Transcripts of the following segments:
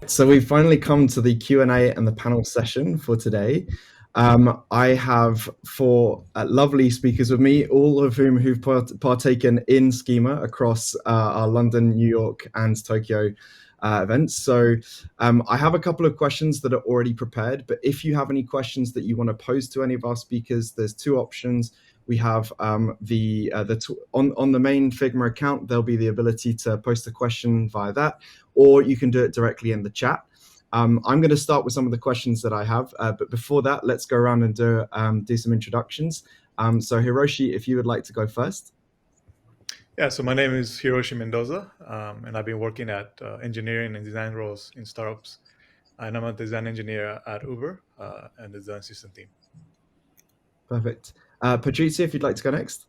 So we've finally come to the Q&A and the panel session for today. I have four lovely speakers with me, all of whom who've partaken in Schema across our London, New York, and Tokyo events. So I have a couple of questions that are already prepared, but if you have any questions that you want to pose to any of our speakers, there's two options. We have on the main Figma account, there'll be the ability to post a question via that, or you can do it directly in the chat. I'm going to start with some of the questions that I have, but before that, let's go around and do some introductions. So Hiroshi, if you would like to go first. Yeah, so my name is Hiroshi Mendoza, and I've been working at engineering and design roles in startups. And I'm a design engineer at Uber and the design system team. Perfect. Patrycja, if you'd like to go next.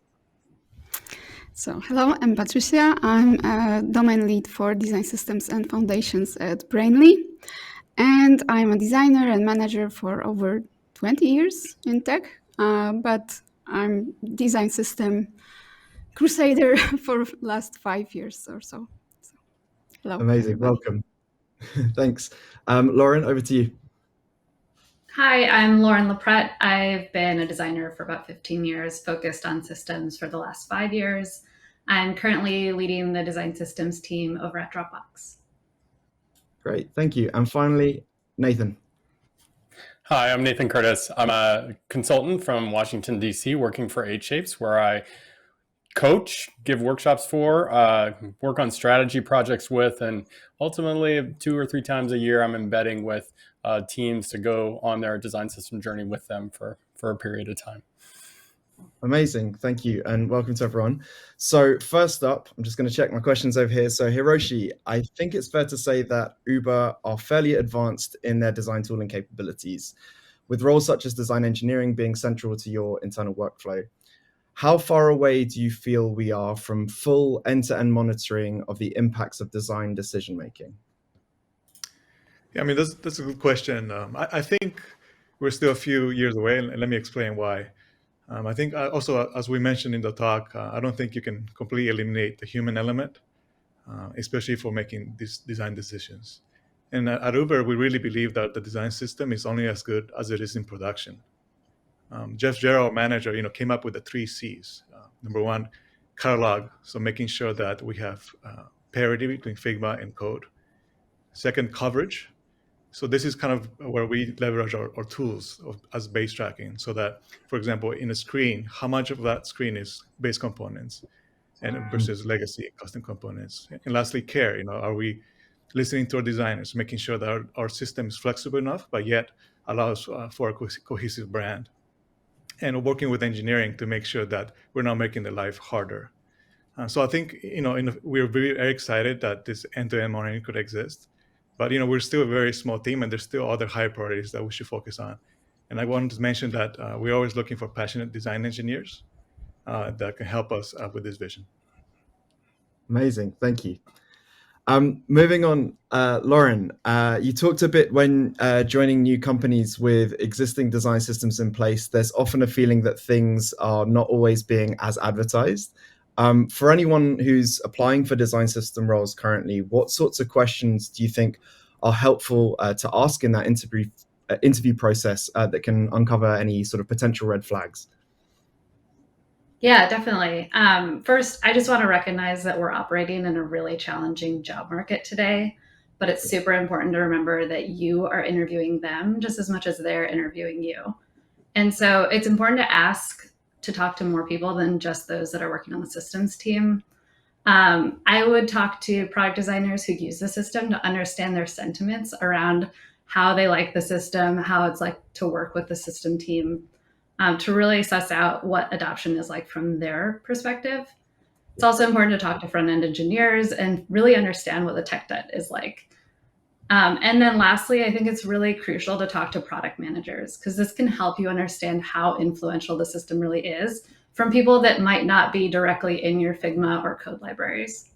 So, hello, I'm Patrycja. I'm a domain lead for design systems and foundations at Brainly. And I'm a designer and manager for over 20 years in tech, but I'm design system crusader for the last 5 years or so. Hello. Amazing, everybody. Welcome. Thanks. Lauren, over to you. Hi, I'm Lauren LoPrete. I've been a designer for about 15 years, focused on systems for the last 5 years. I'm currently leading the design systems team over at Dropbox. Great, thank you. And finally, Nathan. Hi, I'm Nathan Curtis. I'm a consultant from Washington, D.C., working for EightShapes, where I coach, give workshops for, work on strategy projects with, and ultimately 2 or 3 times a year, I'm embedding with teams to go on their design system journey with them for a period of time. Amazing, thank you, and welcome to everyone. So first up, I'm just going to check my questions over here. So Hiroshi, I think it's fair to say that Uber are fairly advanced in their design tooling capabilities, with roles such as design engineering being central to your internal workflow. How far away do you feel we are from full end-to-end monitoring of the impacts of design decision-making? Yeah, I mean, that's a good question. I think we're still a few years away, and let me explain why. I think also, as we mentioned in the talk, I don't think you can completely eliminate the human element, especially for making these design decisions. And at Uber, we really believe that the design system is only as good as it is in production. Jeff Jarrell, our manager, came up with the 3 C's. Number 1, catalog, so making sure that we have parity between Figma and code. Second, coverage. So this is kind of where we leverage our tools as base tracking, so that, for example, in a screen, how much of that screen is base components and versus legacy custom components. And lastly, care. Are we listening to our designers, making sure that our system is flexible enough, but yet allows for a cohesive brand, and working with engineering to make sure that we're not making the life harder. So I think we're very excited that this end-to-end monitoring could exist. But we're still a very small team, and there's still other high priorities that we should focus on. And I wanted to mention that we're always looking for passionate design engineers that can help us with this vision. Amazing, thank you. Moving on, Lauren, you talked a bit when joining new companies with existing design systems in place, there's often a feeling that things are not always being as advertised. For anyone who's applying for design system roles currently, what sorts of questions do you think are helpful to ask in that interview process that can uncover any sort of potential red flags? Yeah, definitely. First, I just want to recognize that we're operating in a really challenging job market today, but it's super important to remember that you are interviewing them just as much as they're interviewing you. And so it's important to talk to more people than just those that are working on the systems team. I would talk to product designers who use the system to understand their sentiments around how they like the system, how it's like to work with the system team, to really suss out what adoption is like from their perspective. It's also important to talk to front-end engineers and really understand what the tech debt is like. And then lastly, I think it's really crucial to talk to product managers, because this can help you understand how influential the system really is from people that might not be directly in your Figma or code libraries.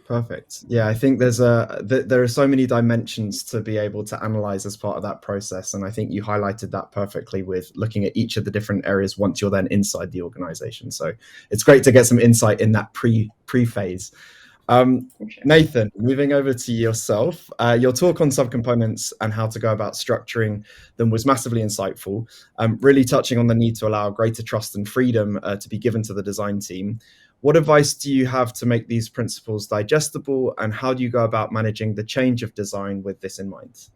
Perfect. Yeah, I think there are so many dimensions to be able to analyze as part of that process. And I think you highlighted that perfectly with looking at each of the different areas once you're then inside the organization. So it's great to get some insight in that pre-phase. For sure. Nathan, moving over to yourself, your talk on subcomponents and how to go about structuring them was massively insightful, really touching on the need to allow greater trust and freedom to be given to the design team. What advice do you have to make these principles digestible, and how do you go about managing the change of design with this in mind?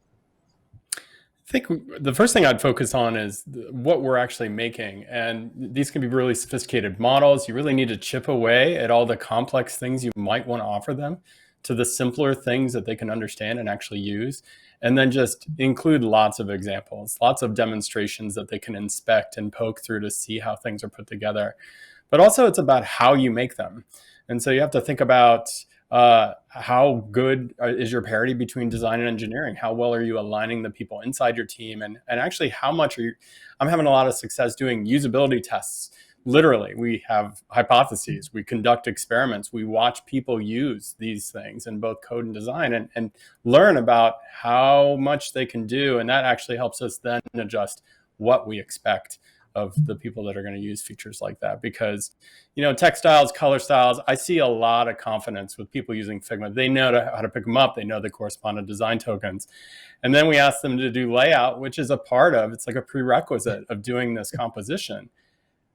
I think the first thing I'd focus on is what we're actually making. And these can be really sophisticated models. You really need to chip away at all the complex things you might want to offer them to the simpler things that they can understand and actually use. And then just include lots of examples, lots of demonstrations that they can inspect and poke through to see how things are put together. But also it's about how you make them. And so you have to think about how good is your parity between design and engineering? How well are you aligning the people inside your team? And actually, how much are you? I'm having a lot of success doing usability tests. Literally, we have hypotheses, we conduct experiments, we watch people use these things in both code and design and learn about how much they can do. And that actually helps us then adjust what we expect of the people that are going to use features like that. Because, textiles, color styles, I see a lot of confidence with people using Figma. They know how to pick them up. They know the corresponding design tokens. And then we ask them to do layout, which is it's like a prerequisite of doing this composition.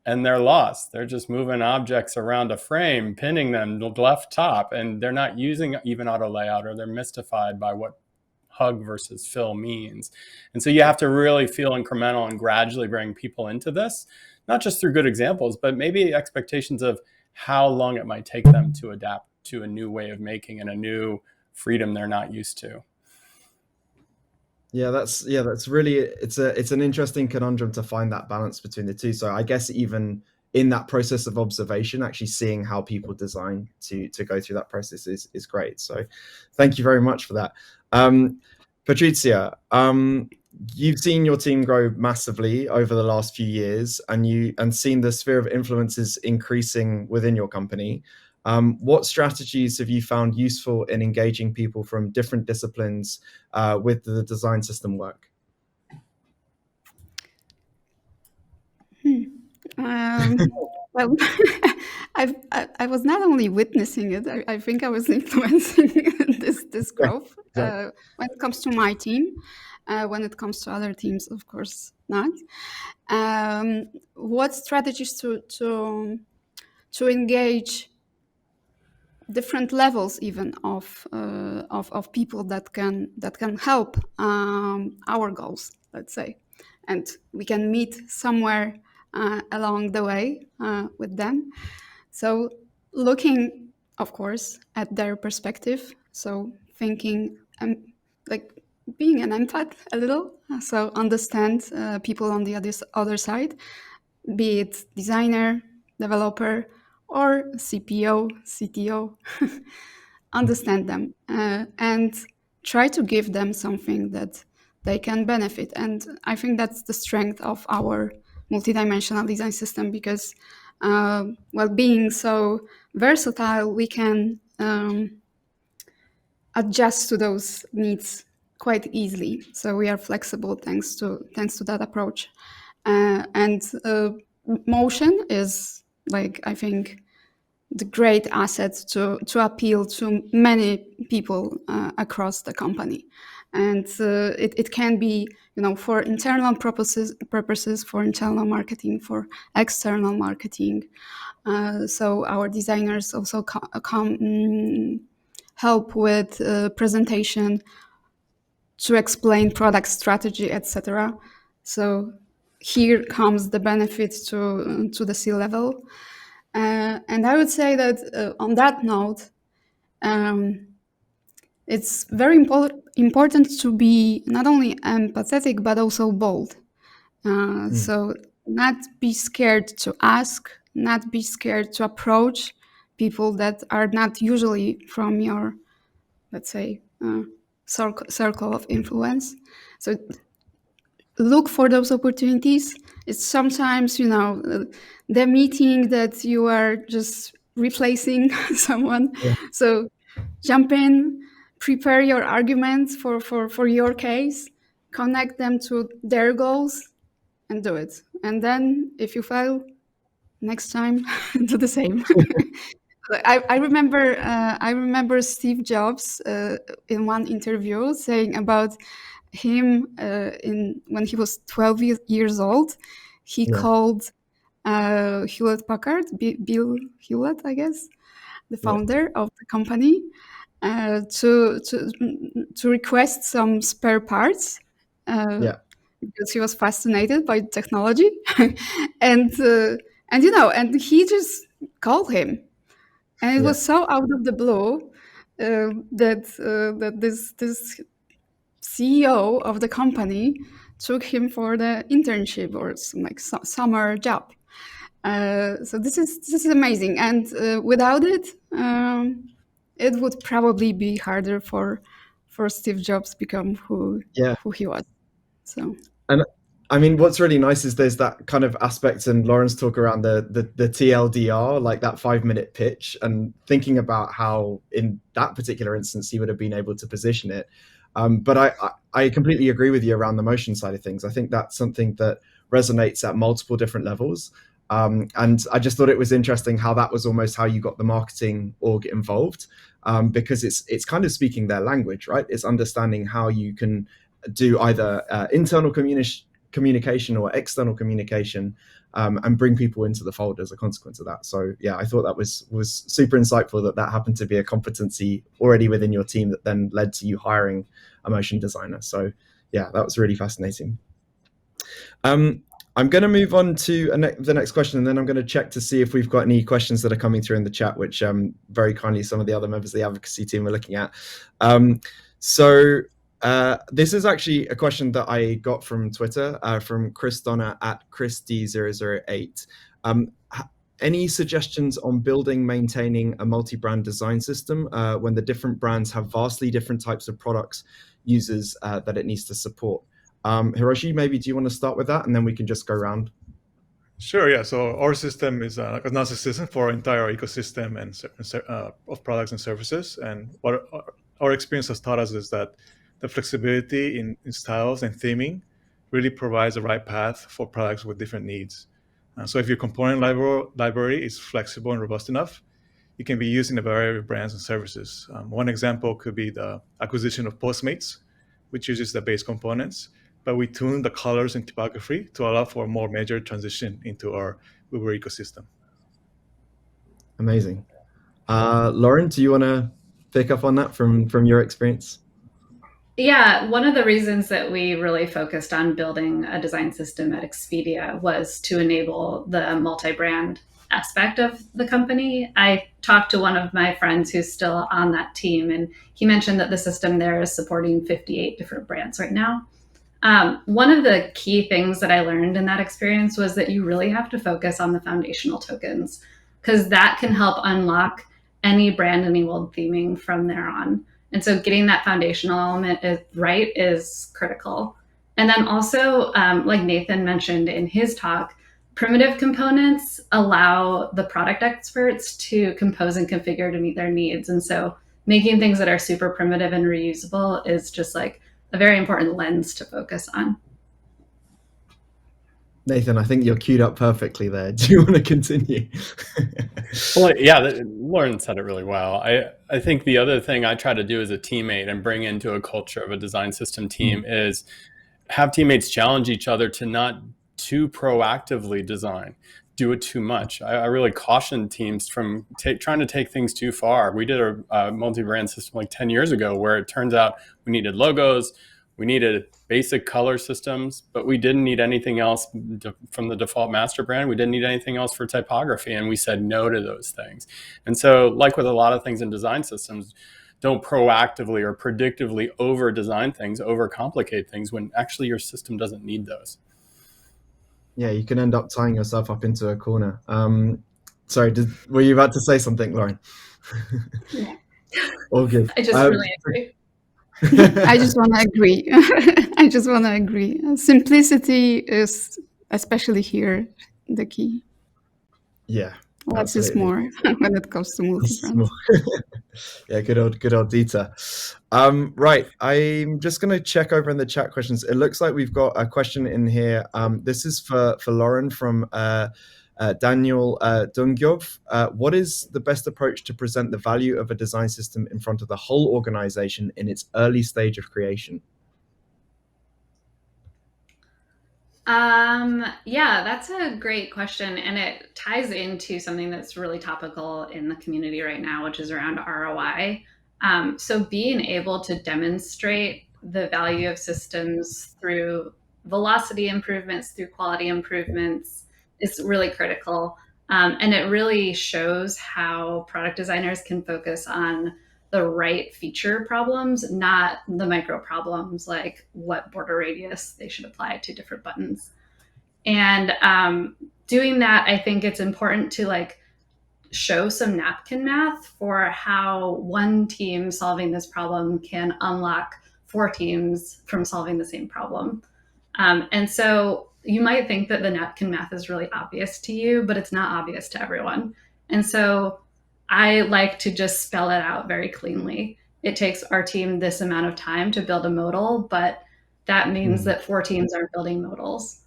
And they're lost. They're just moving objects around a frame, pinning them to the left top, and they're not using even auto layout, or they're mystified by what hug versus fill means. And so you have to really feel incremental and gradually bring people into this, not just through good examples, but maybe expectations of how long it might take them to adapt to a new way of making and a new freedom they're not used to. That's really, it's an interesting conundrum to find that balance between the two. So I guess even in that process of observation, actually seeing how people design to go through that process is great. So thank you very much for that. Patrycja, you've seen your team grow massively over the last few years, and seen the sphere of influences increasing within your company. What strategies have you found useful in engaging people from different disciplines with the design system work? Well, I was not only witnessing it, I think I was influencing this growth when it comes to my team. When it comes to other teams, of course not. What strategies to engage different levels even of people that can help our goals, let's say, and we can meet somewhere along the way with them. So looking, of course, at their perspective. So thinking like being an empath a little. So understand people on the other side, be it designer, developer, or CPO, CTO. Understand them and try to give them something that they can benefit. And I think that's the strength of our multidimensional design system, because being so versatile, we can adjust to those needs quite easily. So we are flexible thanks to that approach. And motion is, I think, the great asset to appeal to many people across the company. And it can be, for internal purposes, for internal marketing, for external marketing. So our designers also help with presentation, to explain product strategy, etc. So here comes the benefit to the C-level. And I would say that on that note, it's very important to be not only empathetic, but also bold. So not be scared to ask, not be scared to approach people that are not usually from your, let's say, circle of influence. So look for those opportunities. It's sometimes, the meeting that you are just replacing someone. Yeah. So jump in, prepare your arguments for your case, connect them to their goals, and do it. And then if you fail, next time, do the same. I remember Steve Jobs in one interview saying about him when he was 12 years old, he called Hewlett Packard, Bill Hewlett, I guess, the founder of the company, to request some spare parts. Because he was fascinated by technology, and he just called him, and it was so out of the blue that this CEO of the company took him for the internship or some summer job. So this is amazing, and without it, it would probably be harder for Steve Jobs become who he was. So. And I mean, what's really nice is there's that kind of aspect, and Lauren's talk around the TLDR, like that 5-minute pitch, and thinking about how in that particular instance he would have been able to position it. But I completely agree with you around the motion side of things. I think that's something that resonates at multiple different levels. And I just thought it was interesting how that was almost how you got the marketing org involved, because it's kind of speaking their language, right? It's understanding how you can do either internal communication or external communication, and bring people into the fold as a consequence of that. So yeah, I thought that was super insightful that happened to be a competency already within your team that then led to you hiring a motion designer. So yeah, that was really fascinating. I'm going to move on to the next question, and then I'm going to check to see if we've got any questions that are coming through in the chat, which very kindly some of the other members of the advocacy team are looking at. This is actually a question that I got from Twitter, from Chris Donner at ChrisD008. Any suggestions on building, maintaining a multi-brand design system when the different brands have vastly different types of products, users that it needs to support? Hiroshi, maybe do you want to start with that, and then we can just go around? Sure, yeah. So our system is like a analysis system for our entire ecosystem and of products and services. And what our experience has taught us is that the flexibility in styles and theming really provides the right path for products with different needs. So if your component library is flexible and robust enough, it can be used in a variety of brands and services. One example could be the acquisition of Postmates, which uses the base components, but we tune the colors and typography to allow for a more measured transition into our Uber ecosystem. Amazing. Lauren, do you want to pick up on that from your experience? Yeah, one of the reasons that we really focused on building a design system at Expedia was to enable the multi-brand aspect of the company. I talked to one of my friends who's still on that team, and he mentioned that the system there is supporting 58 different brands right now. One of the key things that I learned in that experience was that you really have to focus on the foundational tokens, because that can help unlock any brand-enabled theming from there on. And so getting that foundational element right is critical. And then also, like Nathan mentioned in his talk, primitive components allow the product experts to compose and configure to meet their needs. And so making things that are super primitive and reusable is just like a very important lens to focus on. Nathan, I think you're queued up perfectly there. Do you want to continue? Well, yeah, Lauren said it really well. I think the other thing I try to do as a teammate and bring into a culture of a design system team is have teammates challenge each other to not too proactively design, do it too much. I really caution teams from trying to take things too far. We did a multi-brand system like 10 years ago where it turns out we needed logos, we needed basic color systems, but we didn't need anything else from the default master brand. We didn't need anything else for typography, and we said no to those things. And so, like with a lot of things in design systems, don't proactively or predictively over-design things, overcomplicate things when actually your system doesn't need those. Yeah, you can end up tying yourself up into a corner. Sorry, were you about to say something, Lauren? All good. I just really agree. I just want to agree. Simplicity is, especially here, the key. Yeah. Less is more when it comes to multi-brand. Yeah, good old Dieter. Right, I'm just going to check over in the chat questions. It looks like we've got a question in here. This is for Lauren from Daniel Dungyov. What is the best approach to present the value of a design system in front of the whole organization in its early stage of creation? Yeah, that's a great question. And it ties into something that's really topical in the community right now, which is around ROI. So being able to demonstrate the value of systems through velocity improvements, through quality improvements is really critical. And it really shows how product designers can focus on the right feature problems, not the micro problems like what border radius they should apply to different buttons. And doing that, I think it's important to like show some napkin math for how one team solving this problem can unlock 4 teams from solving the same problem. And so you might think that the napkin math is really obvious to you, but it's not obvious to everyone. And so I like to just spell it out very cleanly. It takes our team this amount of time to build a modal, but that means that 4 teams are building modals.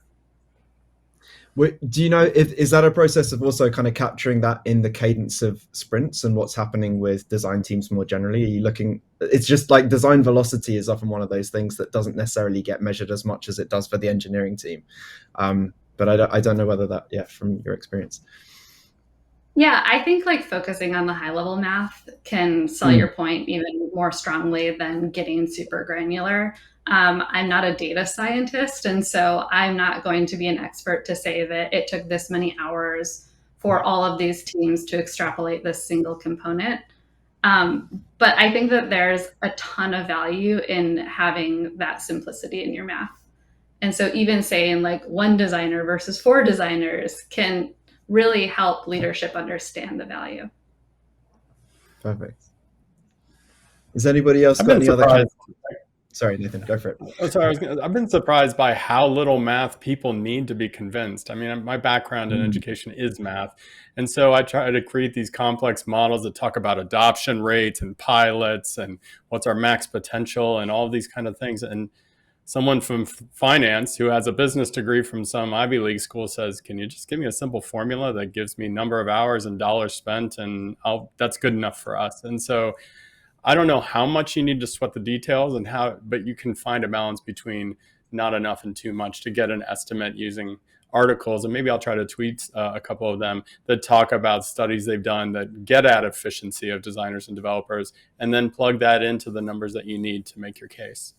Do you know if is that a process of also kind of capturing that in the cadence of sprints and what's happening with design teams more generally? Are you looking? It's just like design velocity is often one of those things that doesn't necessarily get measured as much as it does for the engineering team. But I don't know whether that, from your experience. Yeah, I think like focusing on the high level math can sell your point even more strongly than getting super granular. I'm not a data scientist, and so I'm not going to be an expert to say that it took this many hours for all of these teams to extrapolate this single component. But I think that there's a ton of value in having that simplicity in your math. And so even saying like 1 designer versus 4 designers can really help leadership understand the value. Perfect. Has anybody else got any other? Sorry, Nathan, go for it. Oh, sorry, I've been surprised by how little math people need to be convinced. I mean, my background in education is math. And so I try to create these complex models that talk about adoption rates and pilots and what's our max potential and all these kind of things. And someone from finance who has a business degree from some Ivy League school says, can you just give me a simple formula that gives me number of hours and dollars spent, and that's good enough for us. And so I don't know how much you need to sweat the details and but you can find a balance between not enough and too much to get an estimate using articles. And maybe I'll try to tweet a couple of them that talk about studies they've done that get at efficiency of designers and developers, and then plug that into the numbers that you need to make your case.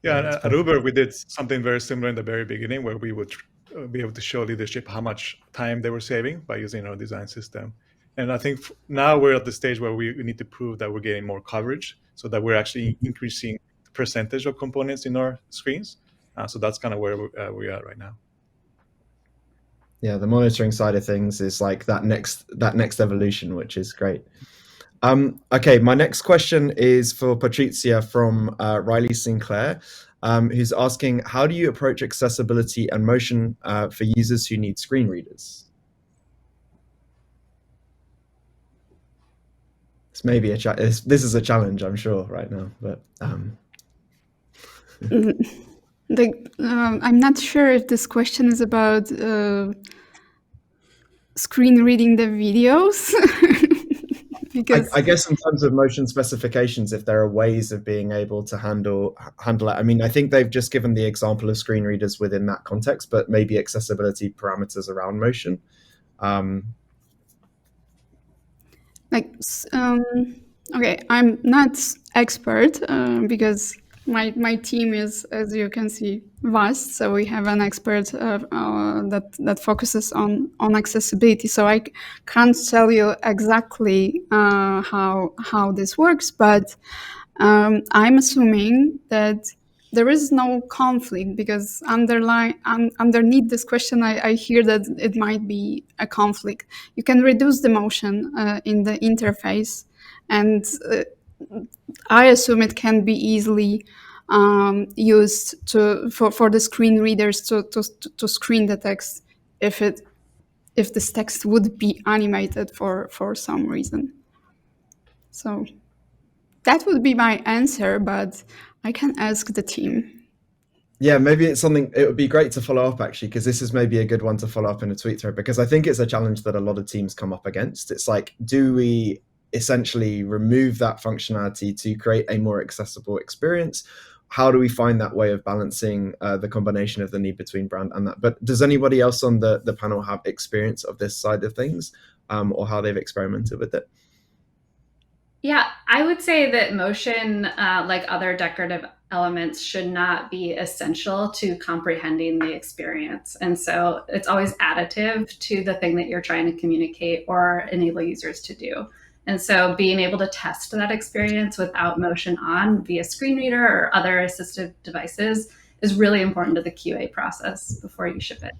Yeah, at Uber, we did something very similar in the very beginning where we would be able to show leadership how much time they were saving by using our design system. And I think now we're at the stage where we need to prove that we're getting more coverage so that we're actually increasing the percentage of components in our screens. So that's kind of where we are right now. Yeah, the monitoring side of things is like that next evolution, which is great. Okay, my next question is for Patrycja from Riley Sinclair, who's asking, how do you approach accessibility and motion for users who need screen readers? It's maybe this is a challenge, I'm sure, right now, but I'm not sure if this question is about screen reading the videos. Because I guess in terms of motion specifications, if there are ways of being able to handle it. I mean, I think they've just given the example of screen readers within that context, but maybe accessibility parameters around motion. Okay, I'm not expert because my team is, as you can see, vast. So we have an expert that focuses on accessibility. So I can't tell you exactly how this works, but I'm assuming that there is no conflict, because underneath this question, I hear that it might be a conflict. You can reduce the motion in the interface, and I assume it can be easily used for the screen readers to screen the text if this text would be animated for some reason. So that would be my answer, but I can ask the team. Yeah, maybe it's something, it would be great to follow up actually, because this is maybe a good one to follow up in a tweet thread, because I think it's a challenge that a lot of teams come up against. It's like, do we essentially remove that functionality to create a more accessible experience? How do we find that way of balancing the combination of the need between brand and that? But does anybody else on the panel have experience of this side of things, or how they've experimented with it? Yeah, I would say that motion, like other decorative elements, should not be essential to comprehending the experience. And so it's always additive to the thing that you're trying to communicate or enable users to do. And so being able to test that experience without motion on via screen reader or other assistive devices is really important to the QA process before you ship it.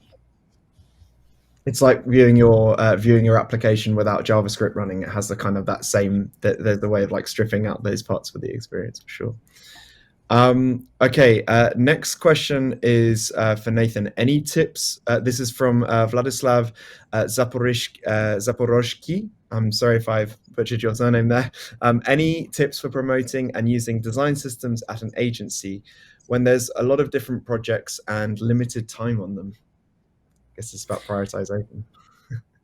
It's like viewing your application without JavaScript running. It has the kind of that same, there's the way of like stripping out those parts for the experience for sure. Okay, next question is for Nathan. Any tips? This is from Vladislav Zaporozhky. I'm sorry if I've butchered your surname there. Any tips for promoting and using design systems at an agency when there's a lot of different projects and limited time on them? I guess it's about prioritization.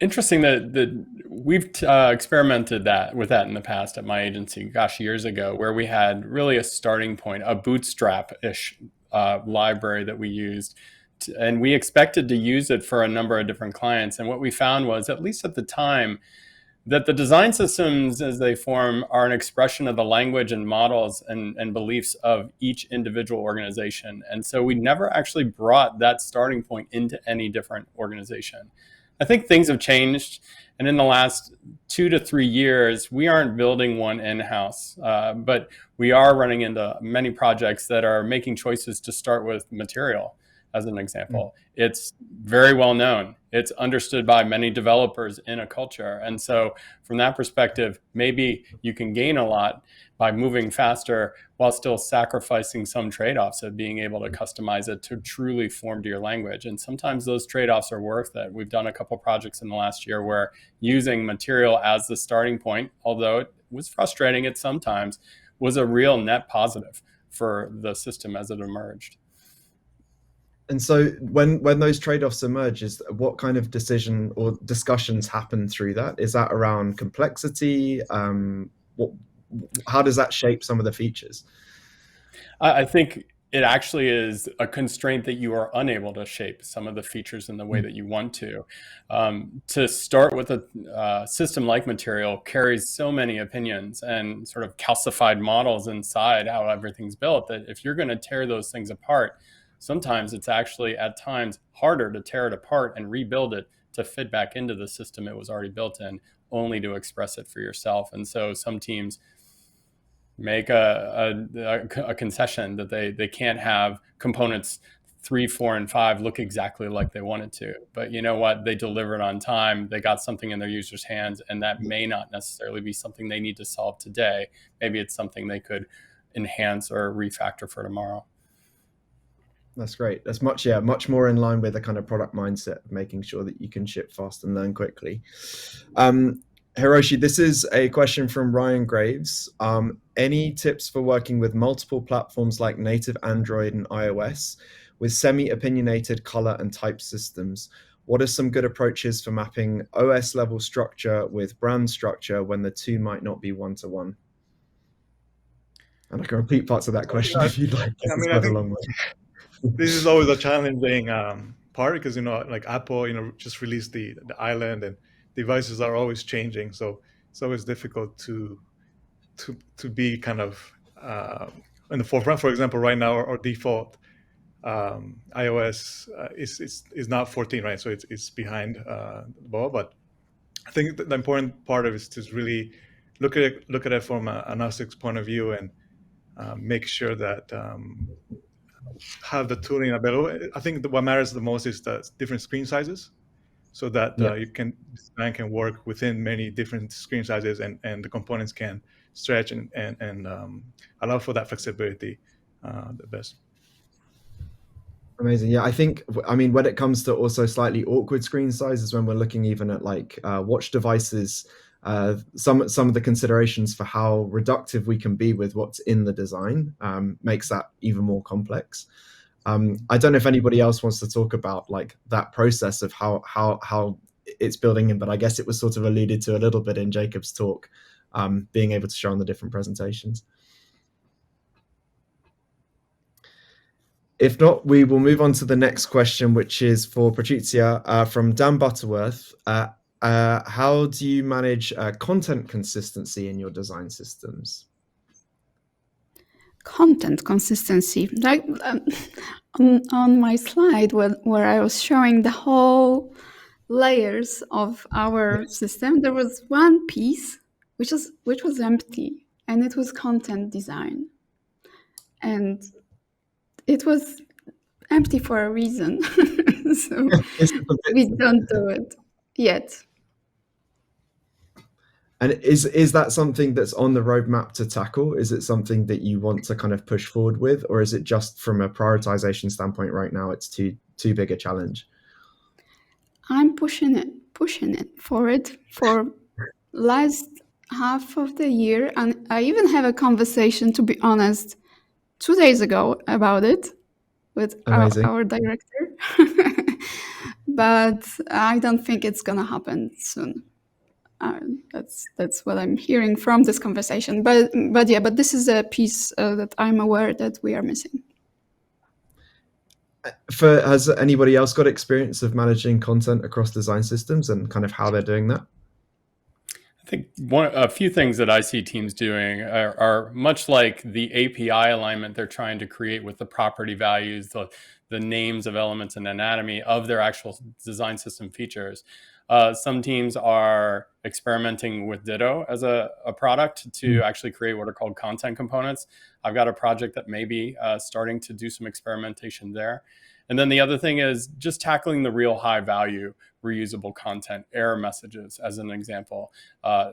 Interesting that we've experimented with that in the past at my agency, gosh, years ago, where we had really a starting point, a bootstrap-ish library that we used. And we expected to use it for a number of different clients. And what we found was, at least at the time, that the design systems as they form are an expression of the language and models and beliefs of each individual organization. And so we never actually brought that starting point into any different organization. I think things have changed. And in the last 2 to 3 years, we aren't building one in-house, but we are running into many projects that are making choices to start with material. As an example, it's very well known. It's understood by many developers in a culture. And so from that perspective, maybe you can gain a lot by moving faster while still sacrificing some trade-offs of being able to customize it to truly form to your language. And sometimes those trade-offs are worth it. We've done a couple projects in the last year where using material as the starting point, although it was frustrating at some times, was a real net positive for the system as it emerged. And so when those trade-offs emerge, is what kind of decision or discussions happen through that? Is that around complexity? How does that shape some of the features? I think it actually is a constraint that you are unable to shape some of the features in the way that you want to. To start with a system like Material carries so many opinions and sort of calcified models inside how everything's built that if you're going to tear those things apart, sometimes it's actually at times harder to tear it apart and rebuild it to fit back into the system it was already built in, only to express it for yourself. And so some teams make a concession that they can't have components 3, 4, and 5 look exactly like they wanted to. But you know what? They delivered on time. They got something in their users' hands, and that may not necessarily be something they need to solve today. Maybe it's something they could enhance or refactor for tomorrow. That's great. That's much more in line with the kind of product mindset of making sure that you can ship fast and learn quickly. Hiroshi, this is a question from Ryan Graves. Any tips for working with multiple platforms like native Android and iOS with semi-opinionated color and type systems? What are some good approaches for mapping OS level structure with brand structure when the two might not be one-to-one? And I can repeat parts of that question if you'd like. I mean, I think this is always a challenging part because, like Apple, just released the island and devices are always changing. So it's always difficult to be kind of in the forefront. For example, right now our default iOS is not 14, right? So it's behind the ball. But I think the important part of it is to really look at it from an agnostic point of view and make sure that have the tooling available. I think what matters the most is the different screen sizes, so that design can work within many different screen sizes, and the components can stretch and allow for that flexibility the best. Amazing. Yeah, I mean, when it comes to also slightly awkward screen sizes, when we're looking even at like watch devices, some of the considerations for how reductive we can be with what's in the design makes that even more complex. I don't know if anybody else wants to talk about like that process of how it's building in, but I guess it was sort of alluded to a little bit in Jacob's talk, being able to show on the different presentations. If not, we will move on to the next question, which is for Patrycja from Dan Butterworth. How do you manage content consistency in your design systems? Content consistency. Like on my slide where I was showing the whole layers of our system, there was one piece which was empty, and it was content design. And it was empty for a reason. So we don't do it yet. And is that something that's on the roadmap to tackle? Is it something that you want to kind of push forward with, or is it just from a prioritization standpoint right now it's too big a challenge? I'm pushing it for last half of the year, and I even have a conversation, to be honest, 2 days ago about it with our director. But I don't think it's gonna happen soon. That's what I'm hearing from this conversation. But this is a piece that I'm aware that we are missing. Has anybody else got experience of managing content across design systems and kind of how they're doing that? I think a few things that I see teams doing are much like the API alignment they're trying to create with the property values, the names of elements and anatomy of their actual design system features. Some teams are experimenting with Ditto as a product to actually create what are called content components. I've got a project that may be starting to do some experimentation there. And then the other thing is just tackling the real high value reusable content. Error messages, as an example,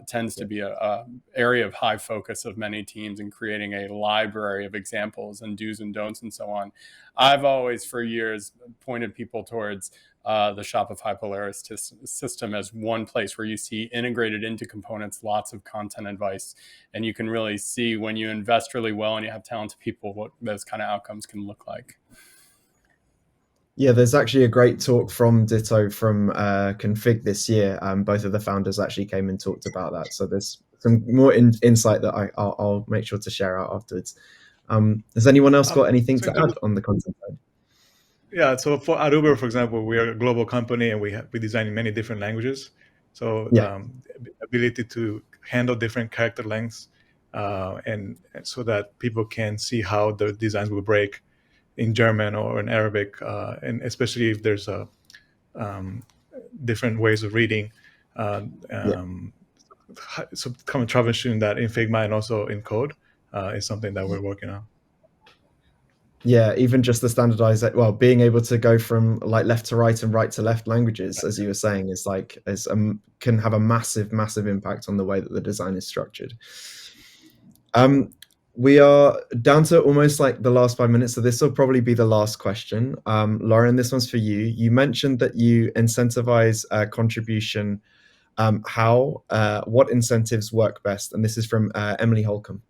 tends to be a area of high focus of many teams in creating a library of examples and do's and don'ts and so on. I've always, for years, pointed people towards the Shopify Polaris system as one place where you see integrated into components lots of content advice, and you can really see when you invest really well and you have talented people what those kind of outcomes can look like. Yeah, there's actually a great talk from Ditto from Config this year. Both of the founders actually came and talked about that. So there's some more insight that I'll make sure to share out afterwards. Has anyone else got anything to add on the content side? Yeah, so at Uber, for example, we are a global company and we design in many different languages. So ability to handle different character lengths and so that people can see how the designs will break in German or in Arabic, and especially if there's different ways of reading. So come troubleshooting that in Figma and also in code is something that we're working on. Yeah, even just the standardized, well, being able to go from like left to right and right to left languages, as you were saying, is can have a massive impact on the way that the design is structured. We are down to almost like the last 5 minutes, so this will probably be the last question. Lauren, this one's for you. You mentioned that you incentivize contribution. What incentives work best? And this is from Emily Holcomb.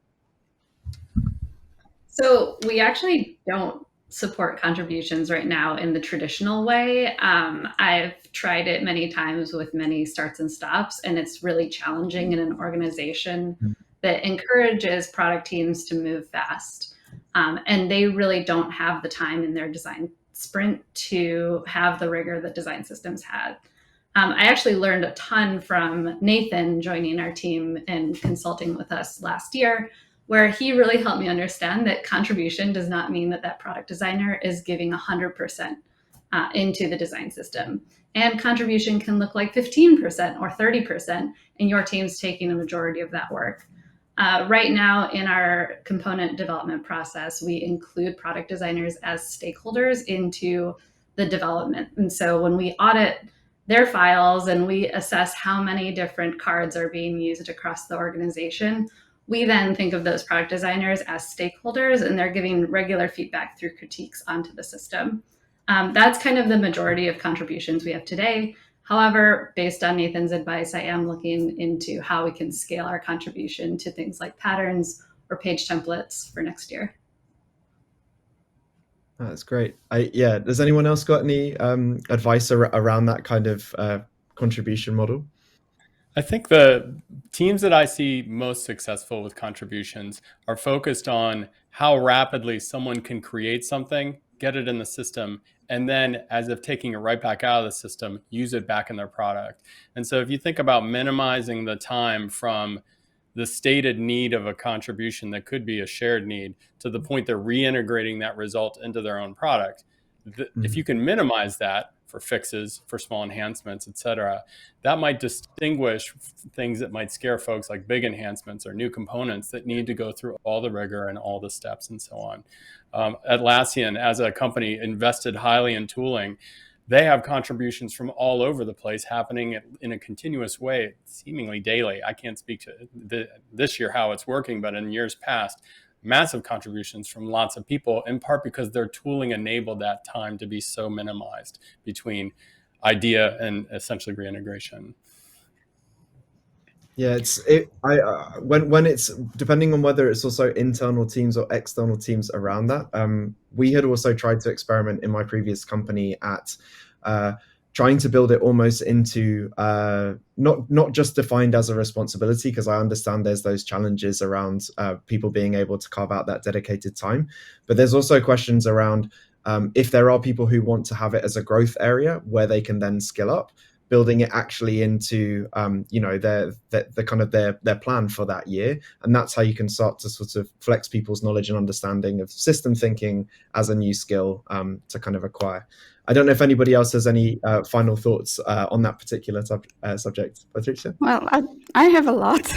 So we actually don't support contributions right now in the traditional way. I've tried it many times with many starts and stops, and it's really challenging in an organization that encourages product teams to move fast. And they really don't have the time in their design sprint to have the rigor that design systems had. I actually learned a ton from Nathan joining our team and consulting with us last year, where he really helped me understand that contribution does not mean that product designer is giving 100% into the design system. And contribution can look like 15% or 30%, and your team's taking a majority of that work. Right now in our component development process, we include product designers as stakeholders into the development. And so when we audit their files and we assess how many different cards are being used across the organization, we then think of those product designers as stakeholders, and they're giving regular feedback through critiques onto the system. That's kind of the majority of contributions we have today. However, based on Nathan's advice, I am looking into how we can scale our contribution to things like patterns or page templates for next year. That's great. Does anyone else got any advice around that kind of contribution model? I think the teams that I see most successful with contributions are focused on how rapidly someone can create something, get it in the system, and then, as if taking it right back out of the system, use it back in their product. And so if you think about minimizing the time from the stated need of a contribution that could be a shared need to the point they're reintegrating that result into their own product, if you can minimize that for fixes, for small enhancements, et cetera, that might distinguish things that might scare folks, like big enhancements or new components that need to go through all the rigor and all the steps and so on. Atlassian, as a company, invested highly in tooling. They have contributions from all over the place happening in a continuous way, seemingly daily. I can't speak to this year how it's working, but in years past, massive contributions from lots of people, in part because their tooling enabled that time to be so minimized between idea and essentially reintegration. Yeah, when it's depending on whether it's also internal teams or external teams around that. We had also tried to experiment in my previous company at trying to build it almost into not just defined as a responsibility, because I understand there's those challenges around people being able to carve out that dedicated time, but there's also questions around if there are people who want to have it as a growth area where they can then skill up, building it actually into the kind of their plan for that year. And that's how you can start to sort of flex people's knowledge and understanding of system thinking as a new skill to kind of acquire. I don't know if anybody else has any final thoughts on that particular subject. Patrycja? Well, I have a lot,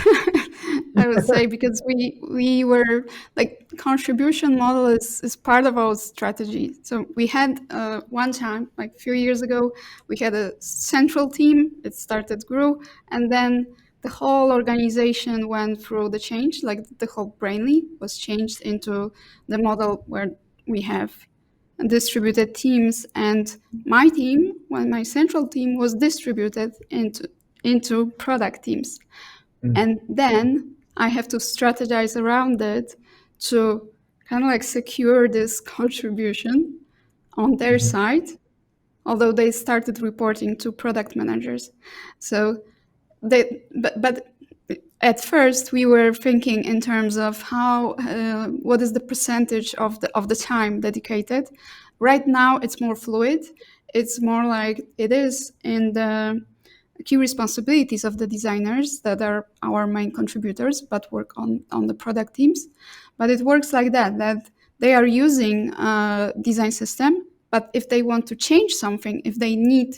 I would say, because we were like, contribution model is part of our strategy. So we had one time, like a few years ago, we had a central team. It started, grew, and then the whole organization went through the change. Like the whole Brainly was changed into the model where we have distributed teams, and my team, my central team, was distributed into product teams. And then I have to strategize around it to kind of like secure this contribution on their side, although they started reporting to product managers. So but at first we were thinking in terms of how what is the percentage of the time dedicated. Right now it's more fluid. It's more like it is in the key responsibilities of the designers that are our main contributors but work on the product teams. But it works like that they are using a design system, but if they want to change something, if they need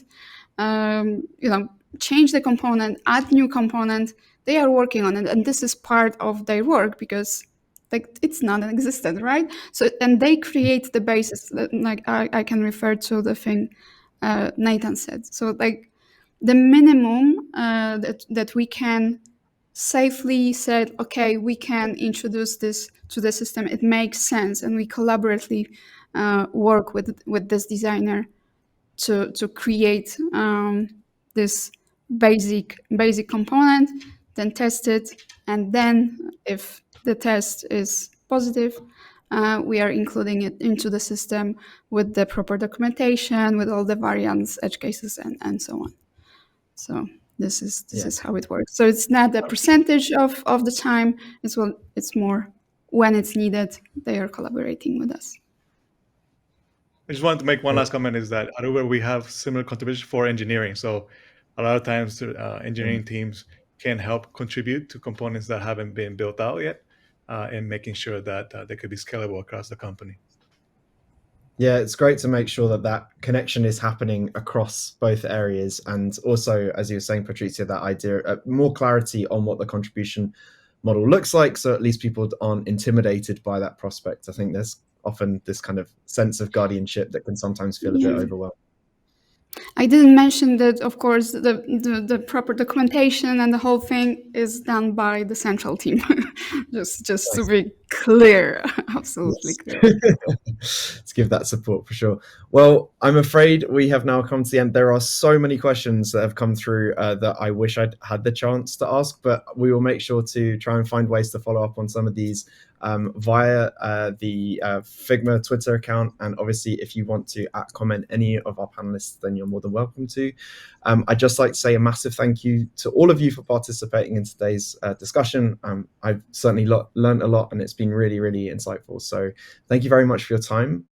change the component, add new component, they are working on it, and this is part of their work because like it's non-existent, right? So, and they create the basis. Like I can refer to the thing Nathan said. So like the minimum that we can safely say, okay, we can introduce this to the system. It makes sense, and we collaboratively work with this designer to create this basic component, then test it, and then if the test is positive, we are including it into the system with the proper documentation, with all the variants, edge cases, and so on. So this is how it works. So it's not a percentage of the time. It's more when it's needed. They are collaborating with us. I just wanted to make one last comment, is that at Uber we have similar contributions for engineering. So a lot of times engineering teams can help contribute to components that haven't been built out yet, and making sure that they could be scalable across the company. Yeah, it's great to make sure that connection is happening across both areas. And also, as you were saying, Patrycja, that idea, more clarity on what the contribution model looks like, so at least people aren't intimidated by that prospect. I think there's often this kind of sense of guardianship that can sometimes feel a bit overwhelming. I didn't mention that, of course, the proper documentation and the whole thing is done by the central team. just to be Clear, absolutely clear. Let's give that support for sure. Well, I'm afraid we have now come to the end. There are so many questions that have come through that I wish I'd had the chance to ask, but we will make sure to try and find ways to follow up on some of these via the Figma Twitter account. And obviously, if you want to comment any of our panelists, then you're more than welcome to. I'd just like to say a massive thank you to all of you for participating in today's discussion. I've certainly learned a lot, and it's been really, really insightful. So thank you very much for your time.